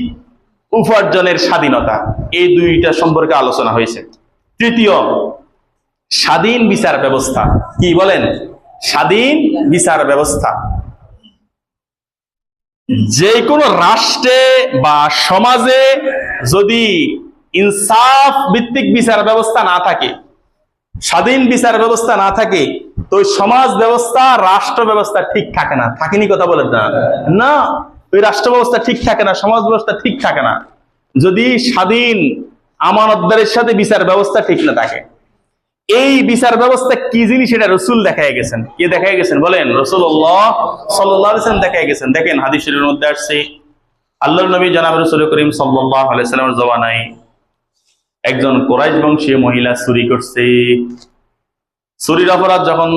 উপার্জনের স্বাধীনতা, এই দুইটা সম্পর্কে আলোচনা হয়েছে। তৃতীয়, স্বাধীন বিচার ব্যবস্থা। কি বলেন? স্বাধীন বিচার ব্যবস্থা। যে কোনো রাষ্ট্রে বা সমাজে যদি ইনসাফ ভিত্তিক বিচার ব্যবস্থা না থাকে, স্বাধীন বিচার ব্যবস্থা না থাকে, তো ওই সমাজ ব্যবস্থা, রাষ্ট্র ব্যবস্থা ঠিক থাকে না। থাকেনি? কথা বলেন না? না, ওই রাষ্ট্র ব্যবস্থা ঠিক থাকে না, সমাজ ব্যবস্থা ঠিক থাকে না, যদি স্বাধীন আমানতদারের সাথে বিচার ব্যবস্থা ঠিক না থাকে। এই বিচার ব্যবস্থা কি জিনিস এটা রাসূল দেখায় গেছেন। কে দেখায় গেছেন? বলেন, রাসূলুল্লাহ সাল্লাল্লাহু আলাইহি ওয়াসাল্লাম দেখায় গেছেন। দেখেন হাদিস শরীফের মধ্যে আসছে, আল্লাহর নবী জনাব রাসূল করিম সাল্লাল্লাহু আলাইহি ওয়াসাল্লামের জমানায় একজন কুরাইশ বংশীয় মহিলা চুরি করছে। চুরির অপরাধ যখন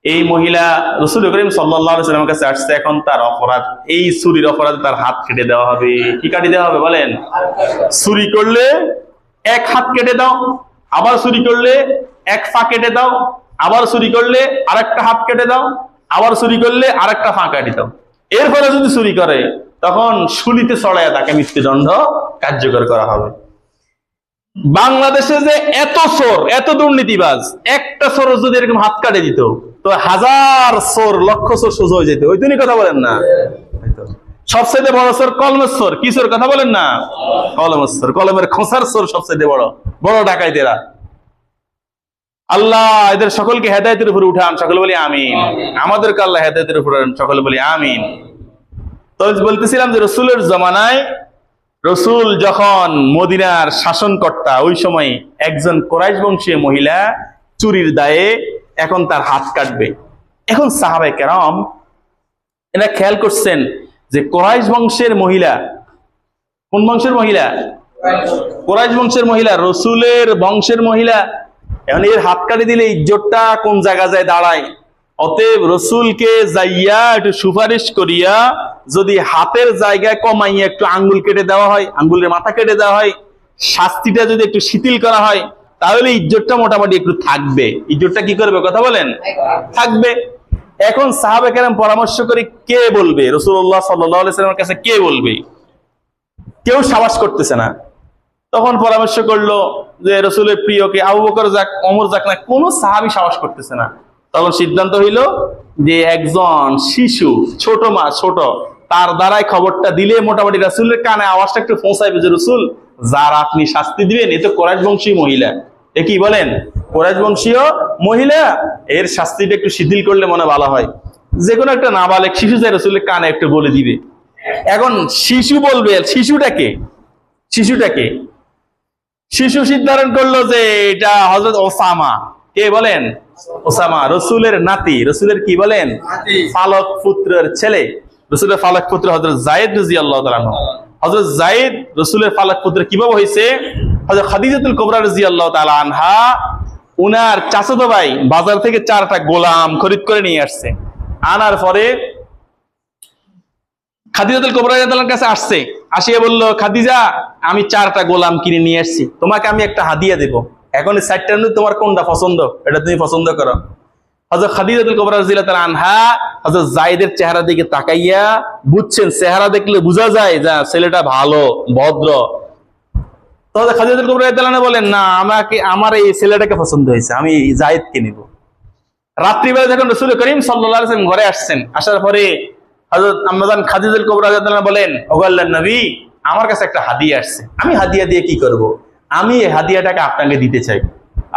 এই মহিলা রাসূল করিম সাল্লাল্লাহু আলাইহি ওয়াসাল্লামের কাছে আসছে, এখন তার অপরাধ, এই চুরির অপরাধে তার হাত কেটে দেওয়া হবে। কি কাটি দেওয়া হবে বলেন? চুরি করলে এক হাত কেটে দাও, আবার চুরি করলে এক পা কেটে দাও, আবার চুরি করলে আরেকটা হাত কেটে দাও, আবার চুরি করলে আরেকটা পা কেটে দাও। এরপরে যদি চুরি করে তখন শুলিতে চড়াইয়া তাকে মৃত্যুদণ্ড কার্যকর করা হবে। বাংলাদেশে যে এত চোর, এত দুর্নীতিবাজ, একটা চোর যদি এরকম হাত কাটে দিত তো হাজার চোর, লক্ষ চোর সোজা হয়ে যেত। ওই তুমি কথা বলেন না? সবচেয়ে বড় চোর কলমের চোর। কি চোর কথা বলেন না? কলমের চোর, কলমের খোঁচার চোর সবচেয়ে বড় বড় ডাকাইতেরা। আল্লাহ এদের সকলকে হেদায়েতের উপরে উঠান, সকলে বলি আমিন। আমাদেরকে আল্লাহ হেদায়েতের উপরে, সকলে বলি আমিন। তো বলতেছিলাম যে রসুলের জমানায়, রসুল যখন মদিনার শাসনকর্তা, ওই সময় একজন কুরাইশ বংশীয় মহিলা চুরির দায়ে এখন তার হাত কাটবে। এখন সাহাবায়ে কেরাম এরা খেয়াল করছেন যে কুরাইশ বংশের মহিলা, কোন বংশের মহিলা? কুরাইশ বংশের মহিলা, রসুলের বংশের মহিলা। এখন এর হাত কাটি দিলে ইজ্জতটা কোন জায়গা যায় দাঁড়ায়। অতএব রসুলকে যাইয়া একটু সুপারিশ করিয়া যদি হাতের জায়গায় কমাইয়া একটু আঙ্গুল কেটে দেওয়া হয়, আঙ্গুলের মাথা কেটে দেওয়া হয়, শাস্তিটা যদি একটু শিথিল করা হয়, তাহলে ইজ্জতটা মোটামুটি একটু থাকবে। ইজ্জতটা কি করবে কথা বলেন? থাকবে। এখন সাহাবায়ে কেরাম পরামর্শ করে কে বলবে? রাসূলুল্লাহ সাল্লাল্লাহু আলাইহি ওয়াসাল্লামের কাছে কে বলবে? কেউ সাহস করতেছে না। তখন পরামর্শ করলো যে রসুলের প্রিয় কে, আবু বকর যাক, ওমর যাক না, কোনো সাহাবী সাহস করতেছে না। তখন সিদ্ধান্ত হইল যে একজন শিশু, ছোট মা, ছোট, তার দ্বারাই খবরটা দিলে মোটামুটি রাসূলের কানে আওয়াজটা একটু পৌঁছাইবে যে রসুল, যার আপনি শাস্তি দিবেন এ তো কুরাইশ বংশীয় মহিলা। এ কি বলেন? কুরাইশ বংশীয় মহিলা, এর শাস্তিটা একটু শিথিল করলে মনে ভালো হয়। যে কোনো একটা নাবালেগ শিশু যায় রসুলের কানে একটু বলে দিবে। এখন শিশু বলবে, শিশুটাকে শিশু সিদ্ধান্ত করলো যে এটা হযরত ওসামা। কে বলেন? ওসামা, রসুলের নাতি, রসুলের কি বলেন? ফালক পুত্রের ছেলে। রসুলের ফালক পুত্র হযরত যায়েদ রাদিয়াল্লাহু তাআলা আনহু। হযরত যায়েদ রসুলের ফালক পুত্র কিভাবে হয়েছে? হযরত খাদিজাতুল কুবরা রাদিয়াল্লাহু তাআলা আনহা উনার চাচাতো ভাই বাজার থেকে 4টা গোলাম খরিদ করে নিয়ে আসছে। আনার পরে খাদিজাতুল কুবরা রাদিয়াল্লাহু তাআলার কাছে আসছে, আসিয়ে বলল, খাদিজা আমি 4টা গোলাম কিনে নিয়ে আসছি, তোমাকে আমি একটা হাদিয়া দেব। এখন এই 4টার মধ্যে তোমার কোনটা পছন্দ, এটা তুমি পছন্দ করো। হযরত খাদিজাতুল কুবরা রাদিয়াল্লাহু তাআলা আনহা হযরত যায়েদের চেহারা দিকে তাকাইয়া বুঝছেন, চেহারা দেখলে বোঝা যায় যে ছেলেটা ভালো, ভদ্র। তো হযরত খাদিজাতুল কুবরা রাদিয়াল্লাহু আনহা বলেন, না, আমার এই ছেলেটাকে পছন্দ হয়েছে, আমি যায়েদকে নিব। রাত্রিবেলা যখন রাসূল করিম সাল্লাল্লাহু আলাইহি ওয়াসাল্লাম ঘরে আসছেন, আসার পরে হযরত আম্মাজান খাদিজাতুল কুবরা রাদিয়াল্লাহু আনহা বলেন, ওগো আল্লাহর নবী, আমার কাছে একটা হাদিয়া আসছে, আমি হাদিয়া দিয়ে কি করব? আমি এই হাদিয়াটাকে আপনাকে দিতে চাই।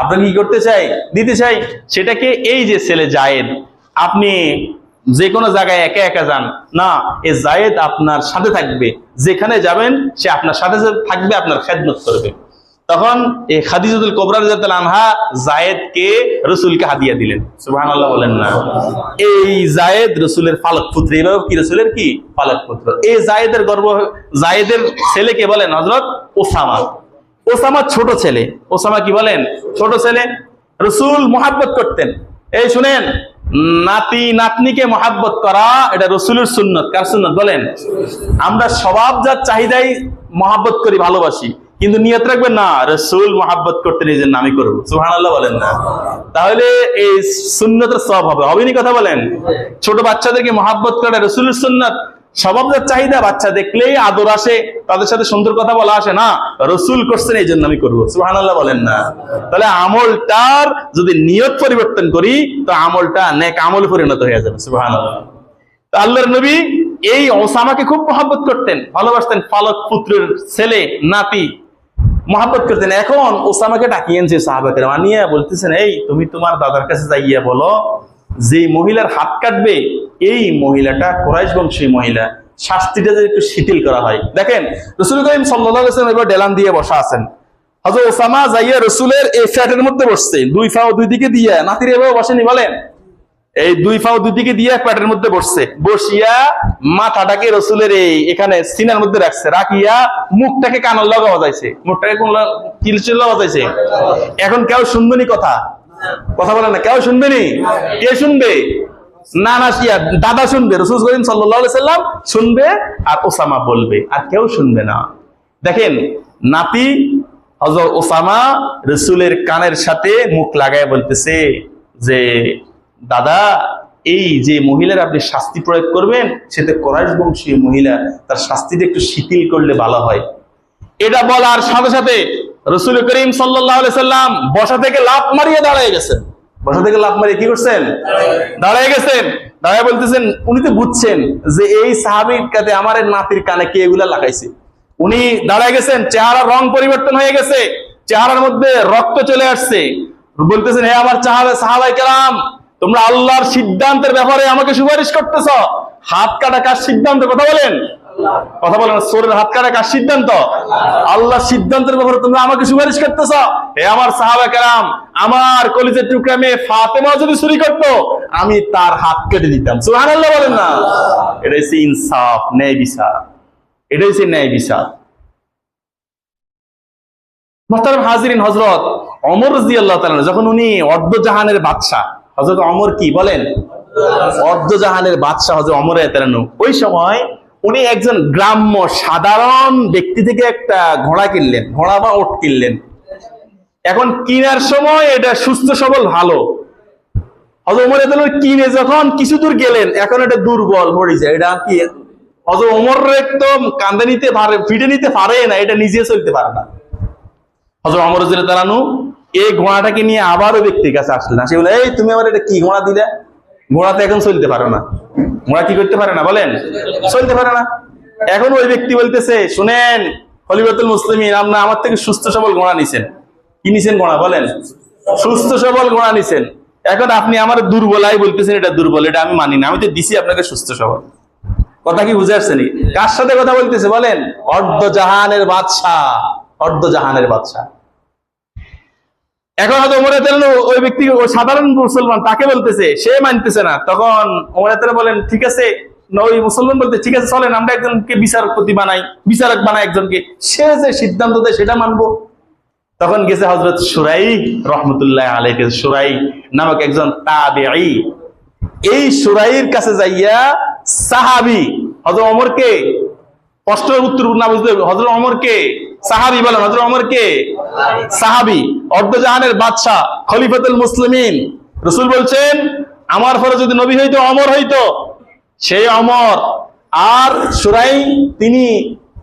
আপনাকে কি করতে চাই? দিতে চাই। সেটাকে এই যে ছেলে যায়েদ, আপনি যে কোনো জায়গায় একা একা যান না, এই যায়েদ আপনার সাথে থাকবে, যেখানে যাবেন সে আপনার সাথে থাকবে, আপনার খেদমত করবে। তখন এই খাদিজাতুল কুবরা রাদিয়াল্লাহু আনহা যায়েদকে রাসূলকে হাদিয়া দিলেন। সুবহানাল্লাহ বলেন না? এই যায়েদ রাসূলের ফালক পুত্র, এভাবে কি রাসূলের কি ফালক পুত্র। এই যায়েদের গর্ব, যায়েদের ছেলেকে বলেন হযরত ওসামা। ওসামা ছোট ছেলে। ওসামা কি বলেন? ছোট ছেলে। রাসূল মুহাব্বত করতেন। এই শুনেন, নাতি নাতনিকে মুহাব্বত করা এটা রাসূলের সুন্নাত। কার সুন্নাত বলেন? আমরা স্বভাবজাত চাহিদাই মুহাব্বত করি, ভালোবাসি, কিন্তু নিয়ত রাখবেন না রাসূল মুহাব্বত করতেন এই জন্য আমি করব। সুবহানাল্লাহ বলেন না? তাহলে এই সুন্নতের সওয়াব হবে, হবেনি কথা বলেন? ছোট বাচ্চাদেরকে মুহাব্বত করা রাসূলের সুন্নাত। স্বভাবজাত চাহিদা, বাচ্চা দেখলেই আদর আসে, তাদের সাথে সুন্দর কথা বলা আসে না, রাসূল করছেন এই জন্য আমি করব। সুবহানাল্লাহ বলেন না? তাহলে আমলটার যদি নিয়ত পরিবর্তন করি তো আমলটা নেক আমলে পরিণত হয়ে যাবে। সুবহানাল্লাহ। তো আল্লাহর নবী এই ওসামাকে খুব মহব্বত করতেন, ভালোবাসতেন, ফালক পুত্রের ছেলে, নাতি, মহব্বত করতেন। এখন ওসামাকে ডাকিয়ে এনেছে সাহাবায়ে কেরাম, আনিয়া বলতেছেন, এই তুমি তোমার দাদার কাছে যাইয়া বলো যে মহিলার হাত কাটবে এই মহিলাটা কুরাইশ বংশীয় মহিলা, শাস্তিটা যদি একটু শিথিল করা হয়। দেখেন রাসূল করিম সাল্লাল্লাহু আলাইহি ওয়াসাল্লাম এবার ডেলান দিয়ে বসা আছেন। হযরত ওসামা যাইয়া রাসূলের এই ফ্যাটের মধ্যে বসছে, দুই পাও দুই দিকে দিয়ে, নাতির এভাবে বসেনি বলেন, এই দুই পাও দুই দিকে দিয়ে প্যাটের মধ্যে বসছে, বসিয়া মাথাটাকে রাসূলের এই এখানে সিনার মধ্যে রাখছে, রাখিয়া মুখটাকে কানের লগা বাজাইছে। মুখটাকে কোন কিলচিল বাজাইছে? এখন কেউ শুনবনি কথা? কথা বলেন না, কেউ শুনবে নি? কে শুনবে? না না, দাদা শুনবে, রাসূল করিম সাল্লাল্লাহু আলাইহি সাল্লাম শুনবে, আর ওসামা বলবে, আর কেউ শুনবে না। দেখেন, নাতি হযরত ওসামা রাসূলের কানের সাথে মুখ লাগায় বলতেছে যে, দাদা, এই যে মহিলার আপনি শাস্তি প্রয়োগ করবেন, সেটা কুরাইশ বংশীয় মহিলা, তার শাস্তিটা একটু শিথিল করলে ভালো হয়। এটা বলার সাথে সাথে রাসূল করিম সাল্লাল্লাহু আলাইহি সাল্লাম বসা থেকে লাফ মারিয়ে দাঁড়িয়ে গেছেন। বসা থেকে লাফ মারিয়ে কি করছেন? দাঁড়িয়ে গেছেন। দাঁড়িয়ে বলতেছেন, উনি তো বুঝছেন যে এই সাহাবীর কাছে আমার নাতির কানে কে এগুলা লাগাইছে। উনি দাঁড়িয়ে গেছেন, চেহারার রং পরিবর্তন হয়ে গেছে, চেহারার মধ্যে রক্ত চলে আসছে। বলতেছেন, হে আমার সাহাবায়ে কেরাম, তোমরা আল্লাহর সিদ্ধান্তের ব্যাপারে আমাকে সুপারিশ করতেছ। হাত কাটা কার সিদ্ধান্ত? কথা বলেন, কথা বলেন। সোরের হাত কাটা কার সিদ্ধান্ত? আল্লাহর সিদ্ধান্তের ব্যাপারে তোমরা আমাকে সুপারিশ করতেছ। হে আমার সাহাবায়ে কেরাম, আমার কলিজার টুকরা মেয়ে ফাতেমা যদি চুরি করতো, আমি তার হাত কেটে দিতাম। সুবহানাল্লাহ বলেন না? এটা হচ্ছে ইনসাফ, ন্যায় বিচার। এটা হচ্ছে ন্যায় বিচার। মুহতারাম হাজিরিন, হযরত ওমর রাদিয়াল্লাহু তাআলা যখন উনি অর্ধজাহানের বাদশা, হযরত ওমর কি বলেন? অর্ধজাহানের বাদশা হযরত ওমর রাদিয়াল্লাহু তাআলা, ওই সময় উনি একজন গ্রাম্য সাধারণ ব্যক্তি থেকে একটা ঘোড়া কিনলেন, ঘোড়া বা ওট কিনলেন। এখন কিনার সময় এটা সুস্থ সবল ভালো। হযরত ওমর রাদিয়াল্লাহু তাআলা কিনে যখন কিছু দূর গেলেন, এখন এটা দুর্বল পড়ে যায়। এটা কি হযরত ওমর একদম কাঁধে নিতে পারে, পিঠে নিতে পারে না, এটা নিজে চলতে পারে না। হযরত ওমর রাদিয়াল্লাহু তাআলা এই ঘোড়াটাকে নিয়ে আবার ওই ব্যক্তির কাছে আসলেন। আসে বলে, এই তুমি আমার এটা কি ঘোড়া দিলে? ঘোড়াতে এখন চলতে পারো না। ঘোড়া কি করতে পারে না? বলেন, চলতে পারে না। এখন ওই ব্যক্তি বলতেছে, শুনেন খলিফাতুল মুসলিমিন, আপনি আমার থেকে সুস্থ সবল ঘোড়া নিছেন। কি নিছেন ঘোড়া? বলেন, সুস্থ সবল ঘোড়া নিছেন। এখন আপনি আমার দুর্বলাই বলতেছেন, এটা দুর্বল, এটা আমি মানি না। আমি তো দিছি আপনাকে সুস্থ সবল। কথা কি বুঝে আসছে নি? কার সাথে কথা বলতেছে? বলেন, অর্ধজাহানের বাদশা, অর্ধজাহানের বাদশা। এখন হয়তো ওমর রাদিয়াল্লাহু তাআলা ওই ব্যক্তি, ওই সাধারণ মুসলমান, তাকে বলতেছে, সে মানতেছে না। তখন ওমর রাদিয়াল্লাহু তাআলা বলেন, ঠিক আছে, ওই মুসলমান বলতে, ঠিক আছে চলেন আমরা একজনকে বিচারপতি বানাই, বিচারক বানাই একজনকে, সে যে সিদ্ধান্ত দেয় সেটা মানবো। তখন গেছে হযরত শুরাই রাহমাতুল্লাহ আলাইহি, শুরাই নামক একজন তাবিঈ। এই শুরাইয়ের কাছে যাইয়া সাহাবী হযরত ওমরকে প্রশ্নের উত্তর না বুঝলে, হযরত ওমরকে সাহাবী বলেন, হযরত ওমরকে সাহাবী, অর্ধজাহানের বাদশা, খলিফাতুল মুসলিমিন। রাসূল বলছেন, আমার পরে যদি নবী হইতো ওমর হইতো, সেই ওমর। আর শুরাই তিনি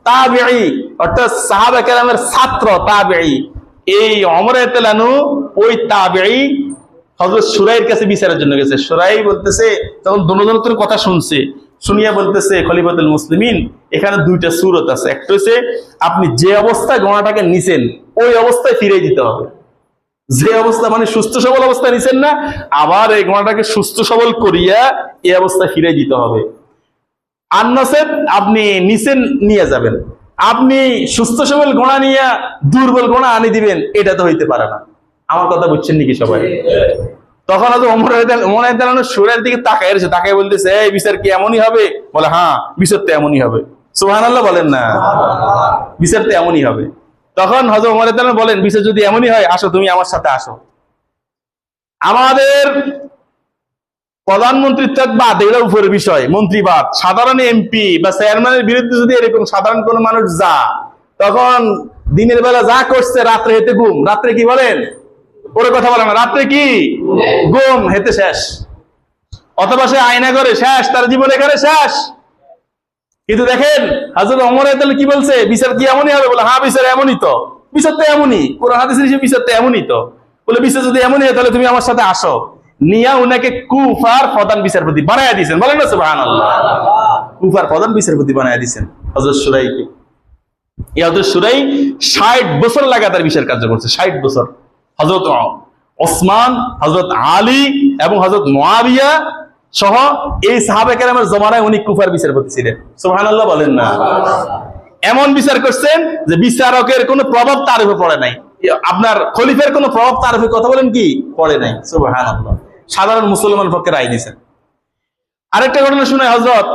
তাবিঈ, অর্থাৎ সাহাবা কেরামের ছাত্র তাবিঈ। এই ওমর রাদিয়াল্লাহু আনহু ওই তাবিঈ হযরত শুরাইয়ের কাছে বিচারের জন্য গেছে। শুরাই বলতেছে, তখন দুজনের কথা শুনছে, শুনিয়া বলতেছে, খলিফাতুল মুসলিমিন, এখানে দুইটা সূরত আছে। একটা হচ্ছে আপনি যে অবস্থায় ঘোড়াটাকে নিছেন ওই অবস্থায় ফিরে দিতে হবে। যে অবস্থা মানে সুস্থ সবল অবস্থায় নিছেন না, আবার এই ঘোড়াটাকে সুস্থ সবল করিয়া এই অবস্থায় ফিরে দিতে হবে। আর নচেত আপনি নিছেন নিয়ে যাবেন। আপনি সুস্থ সবল ঘোড়া নিয়ে দুর্বল ঘোড়া আনি দিবেন, এটা তো হইতে পারে না। আমার কথা বুঝছেন নাকি সবাই? তখন হয়তো ওমর রাদিয়াল্লাহু তাআলা শুরাইয়ের দিকে তাকায় রয়েছে, তাকায় বলতেছে, এই বিচার কি এমনই হবে? বলে, হ্যাঁ বিচার তো এমনই হবে। সুবহানাল্লাহ বলেন না? বিচার তো এমনই হবে। তখন হযরত ওমর রাদিয়াল্লাহু তাআলা বলেন, বিচার যদি এমনই হয়, আসো তুমি আমার সাথে আসো। আমাদের প্রধানমন্ত্রীত্ব বাদ, এটা উপরের বিষয়, মন্ত্রীবাদ। সাধারণ এমপি বা চেয়ারম্যানের বিরুদ্ধে যদি এরকম সাধারণ কোন মানুষ যা, তখন দিনের বেলা যা করছে, রাত্রে হেতে ঘুম। রাত্রে কি বলেন? ওরে কথা বলে না, রাত্রে কি ঘুম, হেতে শেষ। অথবা সে আয়না করে শেষ, তার জীবন এখানে শেষ। কিন্তু দেখেন হযরত ওমর রাদিয়াল্লাহু তাআলা কি বলছে? বিচার কি এমনই হবে? বলে, হ্যাঁ বিচার এমনই তো, বিচার তো এমনই, কোরআন হাদিসের হিসেবে বিচার তো এমনই তো। বলে, বিচার যদি এমনই হয়, তাহলে তুমি আমার সাথে আসো। নিয়া উনাকে কুফার প্রধান বিচারপতি বানায়া দিয়েছেন। বলেন না সুবহানাল্লাহ? কুফার প্রধান বিচারপতি বানায়া দিয়েছেন হযরত শুরাইকে। এই হযরত শুরাই 60 বছর লাগাতার বিচার কার্য করছে, 60 বছর। হযরত ওসমান, হযরত আলী এবং হযরত মুআবিয়া সহ এই সাহাবা কেরামের জমানায় উনি কুফার বিচারপতি ছিলেন। সুবহানাল্লাহ বলেন না? এমন বিচার করছেন যে বিচারকের কোনো প্রভাব তার উপর পড়ে নাই, আপনার খলিফার কোনো প্রভাব তার উপর, কথা বলেন কি, পড়ে নাই। সুবহানাল্লাহ। সাধারণ মুসলমান পক্ষে রায় দিয়েছেন। আরেকটা ঘটনা শুনে, হযরত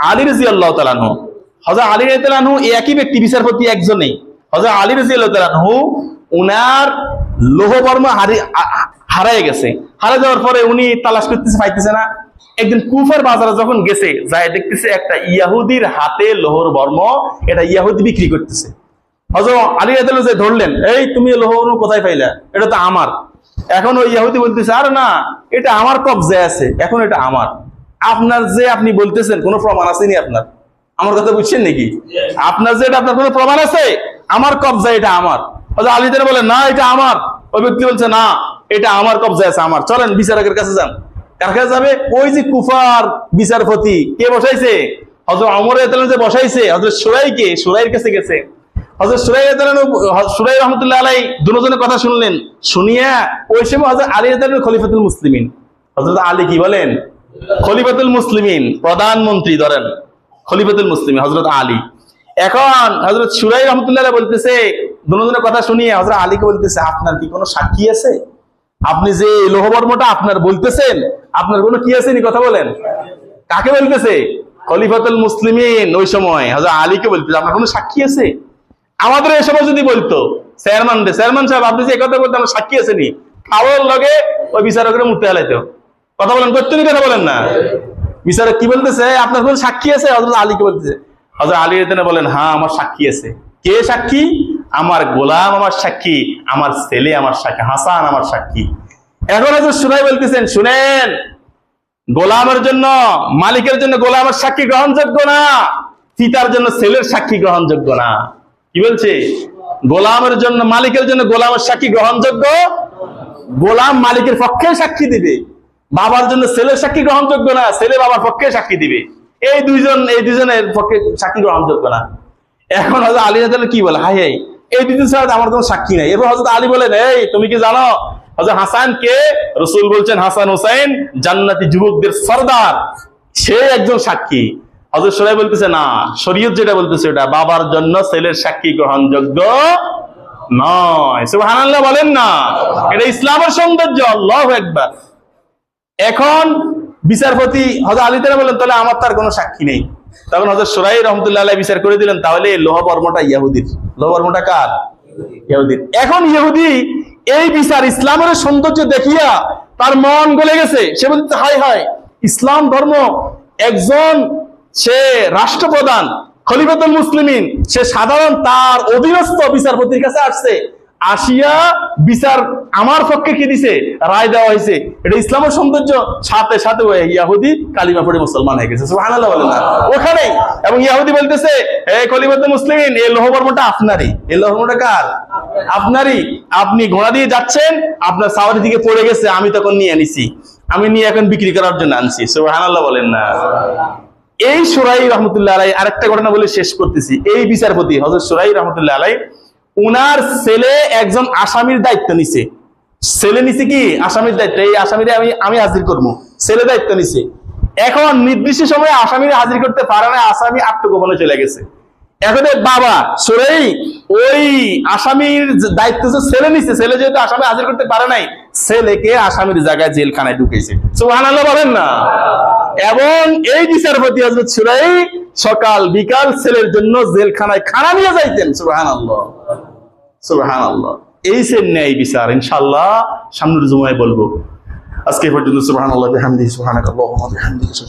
আলী রাদিয়াল্লাহু তাআলা আনহু, হযরত আলী রাদিয়াল্লাহু তাআলা আনহু একই ব্যক্তি, বিচারপতি একজনই। হযরত আলী রাদিয়াল্লাহু তাআলা আনহু উনার লৌহবর্ম হারায় গেছে। হারা যাওয়ার পরে উনি তালাশ করতেছে, পাইতেছে না। একদিন কুফার বাজারে যখন গেছে, যায় দেখতেছে একটা ইয়াহুদির হাতে লোহর বর্ম, এটা ইয়াহুদি বিক্রি করতেছে। হযরত আলী রাদিয়াল্লাহু আনহু ধরলেন, এই তুমি লোহর বর্ম কোথায় পাইলা? এটা তো আমার। এখন ওই ইহুদি বলতেছে, আর না, এটা আমার কবজায় আছে, এখন এটা আমার। আপনার যে আপনি বলতেছেন কোনো প্রমাণ আসেনি আপনার? আমার কথা বুঝছেন নাকি? আপনার যে এটা আপনার কোনো প্রমাণ আছে? আমার কবজায়, এটা আমার। হযরত আলী তারা বলেন, না এটা আমার। ওই ব্যক্তি বলছে, না এটা আমার কবজায় আছে, আমার। চলেন বিচারকের কাছে যান। কার কাছে যাবে? ওই যে কুফার বিচারপতি কে বসাইছে? হযরত ওমর রাদিয়াল্লাহু আনহু যে বসাইছে, হযরত শুরাইকে, শুরাইয়ের কাছে গেছে। হযরত শুরাই রাহমাতুল্লাহ আলাইহি দুজনের কথা শুনলেন। শুনিয়া ওই সময় হযরত আলী রাদিয়াল্লাহু আনহু খলিফাতুল মুসলিমিন। হযরত আলী কি বলেন? খলিফাতুল মুসলিমিন, প্রধানমন্ত্রী ধরেন, খলিফাতুল মুসলিমিন হযরত আলী। এখন হযরত শুরাই রাহমাতুল্লাহ আলাইহি বলতেছে, দুজনের কথা শুনিয়ে হযরত আলীকে বলতেছে, আপনার কি কোনো সাক্ষী আছে? আপনি যে লোহবর্মটা আপনার বলতেছেন, আপনার কোনো কি আছে নি? কথা বলেন। কাকে বলতেছে? খলিফাতুল মুসলিমিন। ওই সময় হযরত আলীকে বলতেছে, আপনার কোনো সাক্ষী আছে? আমাদের এই সময় যদি বলতো, চেয়ারম্যান সাহেব আপনি যে কথা বলতে আমার সাক্ষী আছে নি, খাওয়ার লগে ওই বিচারকের মুক্তি হালাইতো। কথা বলেন, প্রত্যেকটি কথা বলেন না। বিচারক কি বলতেছে? আপনার কোন সাক্ষী আছে? হযরত আলীকে বলতেছে। হযরত আলী রাদিয়াল্লাহু বলেন, হ্যাঁ আমার সাক্ষী আছে। কে সাক্ষী? আমার গোলাম আমার সাক্ষী, আমার ছেলে আমার সাক্ষী, হাসান আমার সাক্ষী। এখন হযরত শুরাই বলতেছেন, শুনেন, গোলামের জন্য, মালিকের জন্য গোলামের সাক্ষী গ্রহণযোগ্য না, পিতার জন্য ছেলের সাক্ষী গ্রহণযোগ্য না। কি বলছে? গোলামের জন্য, মালিকের জন্য গোলামের সাক্ষী গ্রহণযোগ্য। গোলাম মালিকের পক্ষে সাক্ষী দিবে, বাবার জন্য ছেলের সাক্ষী গ্রহণযোগ্য না, ছেলে বাবার পক্ষে সাক্ষী দিবে। এই দুইজনের পক্ষে সাক্ষী গ্রহণযোগ্য না। এখন হযরত আলী রাদিয়াল্লাহু কি বলে, হাই হাই, এই দুজন ছাড়া আমার কোনো সাক্ষী নাই। এরপর হযরত আলী বলেন, এই তুমি কি জানো হযরত হাসান কে? রাসূল বলছেন, হাসান হোসেন জান্নাতি যুবকদের সরদার, সে একজন সাক্ষী। হযরত শুরাই বলতেছে, না, শরীয়ত যেটা বলতেছে ওটা বাবার জন্য ছেলের সাক্ষী গ্রহণযোগ্য নয়। সুবহানাল্লাহ বলেন না? এটা ইসলামের সৌন্দর্য। আল্লাহু আকবার। এখন বিচারপতি হযরত আলী তাআলা বলেন, তাহলে আমার তার কোনো সাক্ষী নেই। তখন হযরত শুরাই রাহমাতুল্লাহ আলাইহি বিচার করে দিলেন, তাহলে লোহবর্মটা ইহুদির। লোহবর্মটা কার? ইহুদির। এখন ইহুদি এই বিচার, ইসলামের সৌন্দর্য দেখিয়া তার মন গলে গেছে। সে বলতে, হায় হায়, ইসলাম ধর্ম, একজন সে রাষ্ট্রপ্রধান, খলিফাতুল মুসলিমিন, সে সাধারণ তার অধীনস্থ বিচারপতির কাছে আসছে, আসিয়া বিচার আমার পক্ষে কি দিছে, রায় দেওয়া হয়েছে। এটা ইসলামের সৌন্দর্য। সাথে সাথে ওই ইহুদি কালিমা পড়ে মুসলমান হয়ে গেছে। সুবহানাল্লাহ বলেন না? ওখানেই। এবং ইহুদি বলতেছে, হে খলিফাতুল মুসলিমিন, এই লোহবর্মটা আপনারই। এই লোহবর্মটা কার? আপনারই। আপনি ঘোড়া দিয়ে যাচ্ছেন, আপনার সাওয়ারি দিকে পড়ে গেছে, আমি তখন নিয়ে আনিছি, আমি নিয়ে এখন বিক্রি করার জন্য আনছি। সুবহানাল্লাহ বলেন না? এই শুরাই রাহমাতুল্লাহ আলাইহি, আরেকটা ঘটনা বলে শেষ করতেছি। এই বিচারপতি হযরত শুরাই রাহমাতুল্লাহ আলাইহি, উনার ছেলে একজন আসামির দায়িত্ব নিছে। ছেলে নিছে কি? আসামির দায়িত্ব। এই আসামিরে আমি হাজির করবো, ছেলে দায়িত্ব নিছে। এখন নির্দিষ্ট সময়ে আসামিরে হাজির করতে পারে না, আসামি আত্মগোপনে চলে গেছে। এখন বাবা শুরাই ওই আসামির দায়িত্ব যে ছেলে নিছে, ছেলে যেহেতু আসামি হাজির করতে পারে নাই, ছেলেকে আসামির জায়গায় জেলখানায় ঢুকেছে। সুবহানাল্লাহ বলেন না? এবং এই বিচারপতি হযরত শুরাই সকাল বিকাল ছেলের জন্য জেলখানায় খানা নিয়ে যাইতেন। সুবহানাল্লাহ, সুবহানাল্লাহ। এই সে ন্যায় বিচার। ইনশাআল্লাহ সামনের জুমায় বলবো। আজকে পর্যন্ত সুবহানাল্লাহ বিহামদিহি, সুবহানাকাল্লাহুম্মা বিহামদিকা।